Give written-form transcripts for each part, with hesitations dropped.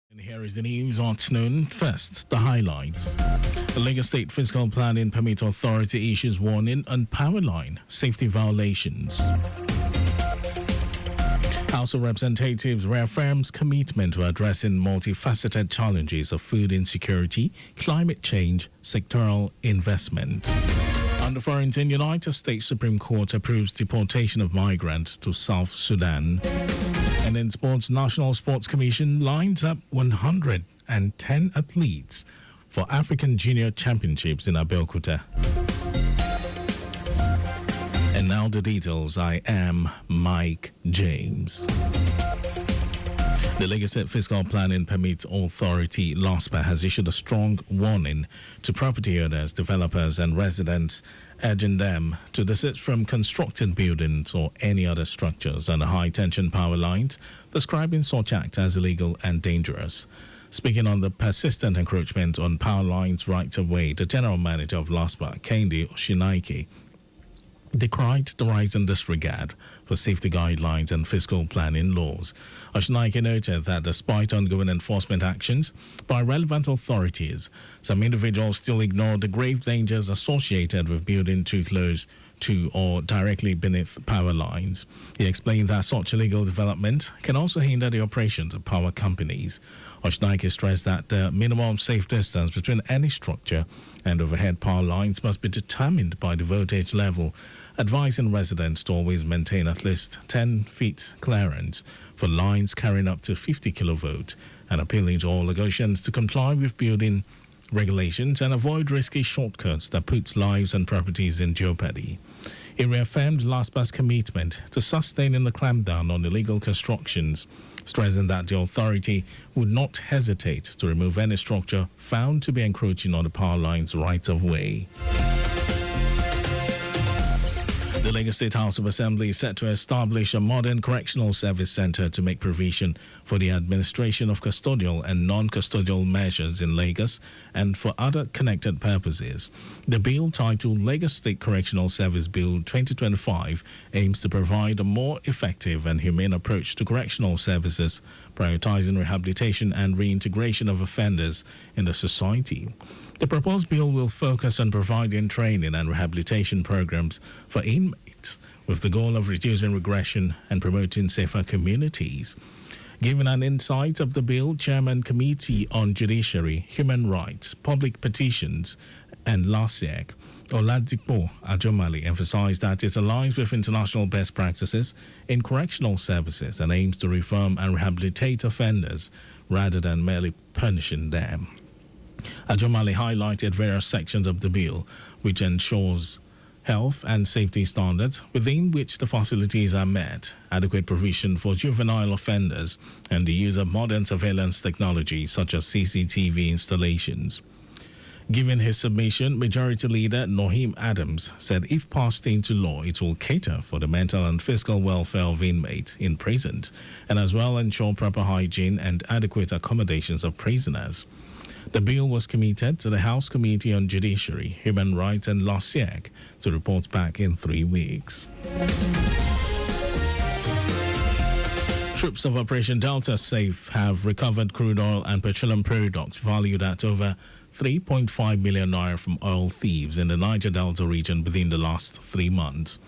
And here is the news at noon. First, the highlights. The Lagos State Fiscal Planning Permit Authority issues warning on power line safety violations. House of Representatives reaffirms commitment to addressing multifaceted challenges of food insecurity, climate change, sectoral investment. On the foreign in United States Supreme Court approves deportation of migrants to South Sudan. And in sports, National Sports Commission lines up 110 athletes for African Junior Championships in Abeokuta. And now the details. I am Mike James. The Lagos State Fiscal Planning Permit Authority, LASPA, has issued a strong warning to property owners, developers, and residents, urging them to desist from constructing buildings or any other structures under high-tension power lines, describing such acts as illegal and dangerous. Speaking on the persistent encroachment on power lines right-of-way, the General Manager of LASPA, Kendi Oshinaike, decried the rising disregard for safety guidelines and fiscal planning laws. Oshinaike noted that despite ongoing enforcement actions by relevant authorities, some individuals still ignore the grave dangers associated with building too close to or directly beneath power lines. He explained that such illegal development can also hinder the operations of power companies. Oshinaike stressed that the minimum safe distance between any structure and overhead power lines must be determined by the voltage level, advising residents to always maintain at least 10 feet clearance for lines carrying up to 50 kilovolt, and appealing to all Lagosians to comply with building regulations and avoid risky shortcuts that puts lives and properties in jeopardy. He reaffirmed LASPA's commitment to sustaining the clampdown on illegal constructions, stressing that the authority would not hesitate to remove any structure found to be encroaching on the power line's right of way. The Lagos State House of Assembly is set to establish a modern correctional service center to make provision for the administration of custodial and non-custodial measures in Lagos and for other connected purposes. The bill, titled Lagos State Correctional Service Bill 2025, aims to provide a more effective and humane approach to correctional services, prioritizing rehabilitation and reintegration of offenders in the society. The proposed bill will focus on providing training and rehabilitation programs for inmates with the goal of reducing regression and promoting safer communities. Giving an insight of the bill, Chairman Committee on Judiciary, Human Rights, Public Petitions and LASIEC, Oladipo Ajomale, emphasized that it aligns with international best practices in correctional services and aims to reform and rehabilitate offenders rather than merely punishing them. Ajomale highlighted various sections of the bill which ensures health and safety standards within which the facilities are met, adequate provision for juvenile offenders, and the use of modern surveillance technology such as CCTV installations. Given his submission, Majority Leader Noheem Adams said if passed into law, it will cater for the mental and physical welfare of inmates in prisons and as well ensure proper hygiene and adequate accommodations of prisoners. The bill was committed to the House Committee on Judiciary, Human Rights and LASIEC to report back in 3 weeks. Troops of Operation Delta Safe have recovered crude oil and petroleum products valued at over 3.5 million naira from oil thieves in the Niger Delta region within the last 3 months.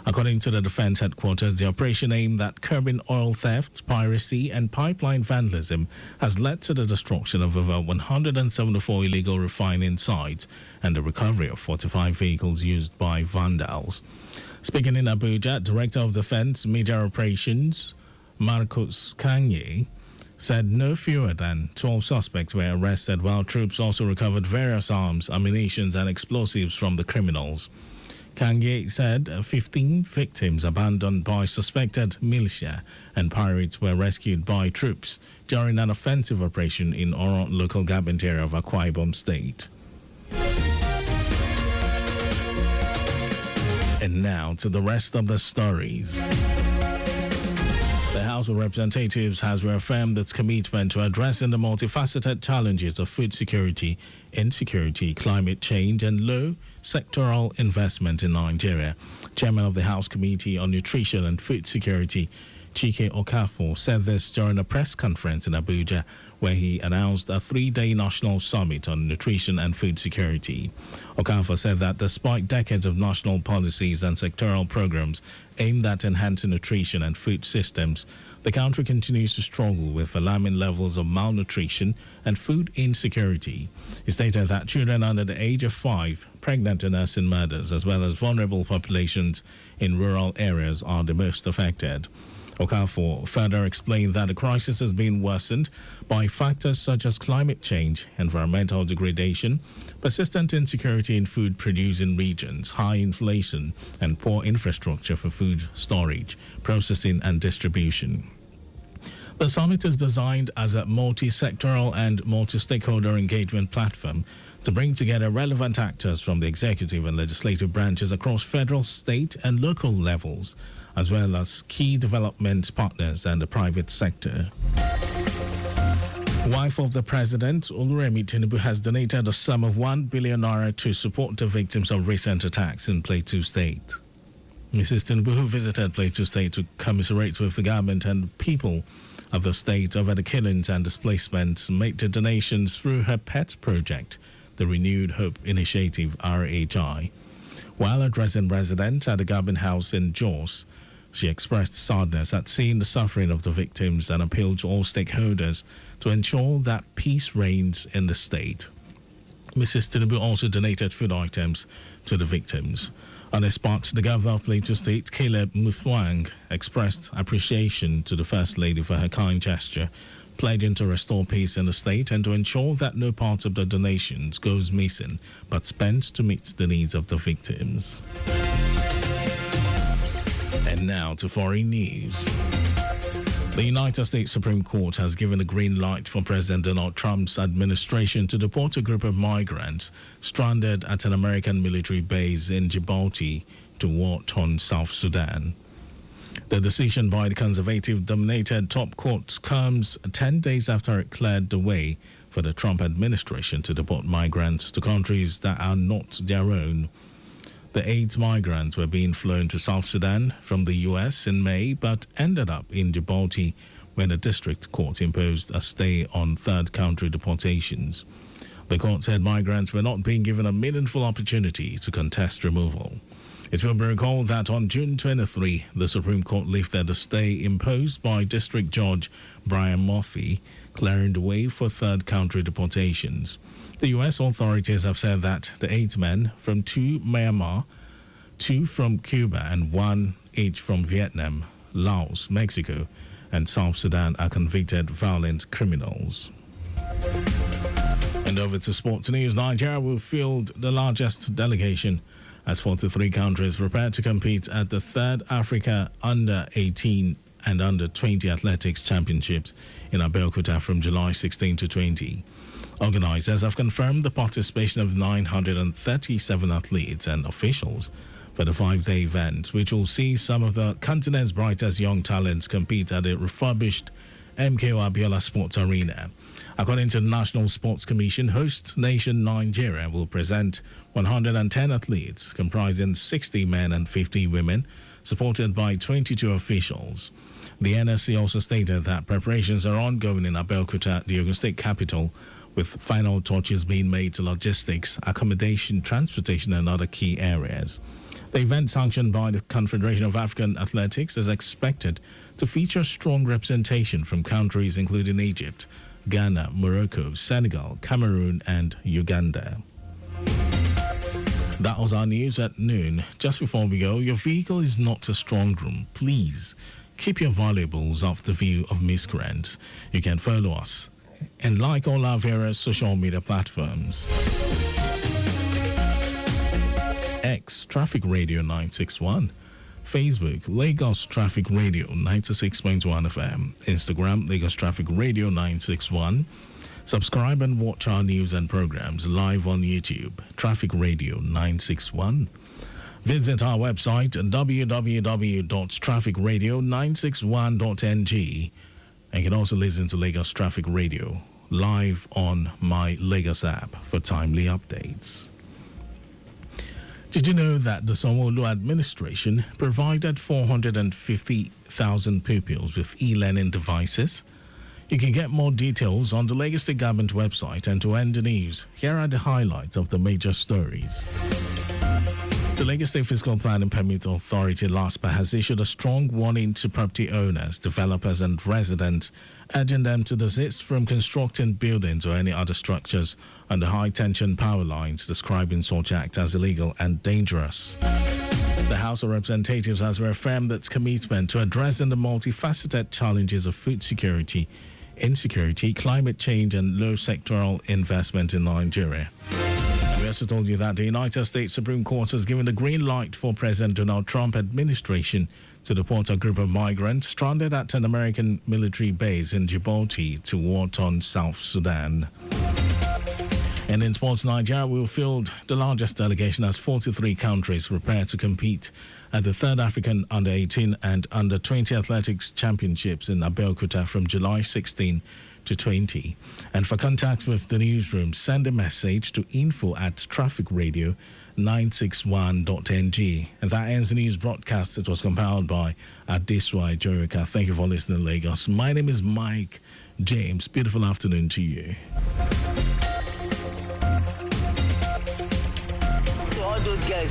According to the Defense Headquarters, the operation aimed at curbing oil theft, piracy, and pipeline vandalism has led to the destruction of over 174 illegal refining sites and the recovery of 45 vehicles used by vandals. Speaking in Abuja, Director of Defense Media Operations, Marcus Kanye, said no fewer than 12 suspects were arrested, while troops also recovered various arms, ammunition, and explosives from the criminals. Kanye said 15 victims abandoned by suspected militia and pirates were rescued by troops during an offensive operation in Oron local government area of Akwa Ibom State. And now to the rest of the stories. The House of Representatives has reaffirmed its commitment to addressing the multifaceted challenges of food security, insecurity, climate change, and low sectoral investment in Nigeria. Chairman of the House Committee on Nutrition and Food Security, Chike Okafor said this during a press conference in Abuja, where he announced a 3-day national summit on nutrition and food security. Okafor said that despite decades of national policies and sectoral programs aimed at enhancing nutrition and food systems, the country continues to struggle with alarming levels of malnutrition and food insecurity. He stated that children under the age of 5, pregnant and nursing mothers, as well as vulnerable populations in rural areas are the most affected. Okafor further explained that the crisis has been worsened by factors such as climate change, environmental degradation, persistent insecurity in food-producing regions, high inflation, and poor infrastructure for food storage, processing, and distribution. The summit is designed as a multi-sectoral and multi-stakeholder engagement platform to bring together relevant actors from the executive and legislative branches across federal, state, and local levels, as well as key development partners and the private sector. Wife of the president, Oluremi Tinubu, has donated a sum of 1 billion naira to support the victims of recent attacks in Plateau State. Mrs. Tinubu, who visited Plateau State to commiserate with the government and people of the state over the killings and displacements, made the donations through her pet project, the Renewed Hope Initiative, RHI. While addressing residents at the government house in Jos, she expressed sadness at seeing the suffering of the victims and appealed to all stakeholders to ensure that peace reigns in the state. Mrs. Tinubu also donated food items to the victims. On the spot, the governor of Plateau State, Caleb Mutfwang, expressed appreciation to the First Lady for her kind gesture, pledging to restore peace in the state and to ensure that no part of the donations goes missing, but spent to meet the needs of the victims. And now to foreign news. The United States Supreme Court has given a green light for President Donald Trump's administration to deport a group of migrants stranded at an American military base in Djibouti to war-torn South Sudan. The decision by the conservative-dominated top courts comes 10 days after it cleared the way for the Trump administration to deport migrants to countries that are not their own. The 8 migrants were being flown to South Sudan from the U.S. in May, but ended up in Djibouti when a district court imposed a stay on third-country deportations. The court said migrants were not being given a meaningful opportunity to contest removal. It will be recalled that on June 23, the Supreme Court lifted the stay imposed by District Judge Brian Murphy, clearing the way for third-country deportations. The U.S. authorities have said that the 8 men from Myanmar, 2 from Cuba, and 1 each from Vietnam, Laos, Mexico, and South Sudan are convicted violent criminals. And over to sports news. Nigeria will field the largest delegation as 43 countries prepare to compete at the 3rd Africa Under-18 and Under-20 Athletics Championships in Abeokuta from July 16 to 20. Organizers have confirmed the participation of 937 athletes and officials for the 5-day event, which will see some of the continent's brightest young talents compete at the refurbished MKO Abiola Sports Arena. According to the National Sports Commission, host nation Nigeria will present 110 athletes, comprising 60 men and 50 women, supported by 22 officials. The NSC also stated that preparations are ongoing in Abeokuta, the Ogun State capital, with final touches being made to logistics, accommodation, transportation, and other key areas. The event, sanctioned by the Confederation of African Athletics, is expected to feature strong representation from countries including Egypt, Ghana, Morocco, Senegal, Cameroon, and Uganda. That was our news at noon. Just before we go, your vehicle is not a strong room. Please keep your valuables off the view of miscreants. You can follow us and like all our various social media platforms. X, Traffic Radio 961. Facebook, Lagos Traffic Radio 96.1 FM. Instagram, Lagos Traffic Radio 961. Subscribe and watch our news and programs live on YouTube, Traffic Radio 961. Visit our website, www.trafficradio961.ng. And you can also listen to Lagos Traffic Radio live on my Lagos app for timely updates. Did you know that the Sanwo-Olu administration provided 450,000 pupils with e-learning devices? You can get more details on the Lagos State Government website. And to end the news, here are the highlights of the major stories. The Lagos State Fiscal Planning Permit Authority, LASPA, has issued a strong warning to property owners, developers and residents, urging them to desist from constructing buildings or any other structures under high-tension power lines, describing such act as illegal and dangerous. The House of Representatives has reaffirmed its commitment to addressing the multifaceted challenges of food security, insecurity, climate change and low sectoral investment in Nigeria. We also told you that the United States Supreme Court has given the green light for President Donald Trump administration to deport a group of migrants stranded at an American military base in Djibouti to war-torn South Sudan. And in sports, Nigeria will field the largest delegation as 43 countries prepare to compete at the 3rd African Under-18 and Under-20 Athletics Championships in Abeokuta from July 16 to 20. And for contact with the newsroom, send a message to info@trafficradio961.ng. And that ends the news broadcast. It was compiled by Adeswai Joyika. Thank you for listening, Lagos. My name is Mike James. Beautiful afternoon to you. So all those guys